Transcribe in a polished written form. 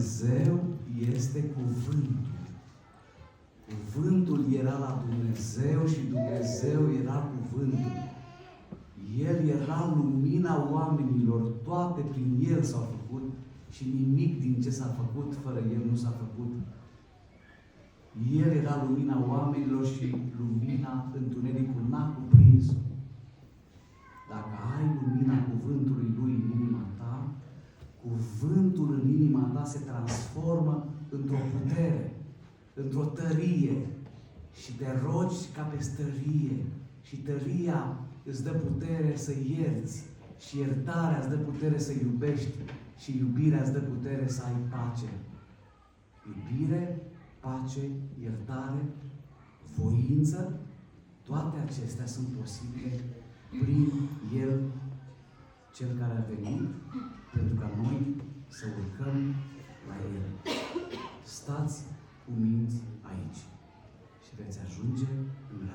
Dumnezeu este cuvântul. Cuvântul era la Dumnezeu și Dumnezeu era cuvântul. El era lumina oamenilor, toate prin El s-au făcut și nimic din ce s-a făcut fără El nu s-a făcut. El era lumina oamenilor și lumina întunericul n-a cuprins-o. Dacă ai lumina cuvântului Lui în inima ta, cuvântul în inima ta se transformă într-o putere, într-o tărie și te rogi ca pe stărie și tăria îți dă putere să ierți și iertarea îți dă putere să iubești și iubirea îți dă putere să ai pace. Iubire, pace, iertare, voință, toate acestea sunt posibile prin El, Cel care a venit, pentru ca noi să urcăm la El. Stați cu minți aici și veți ajunge în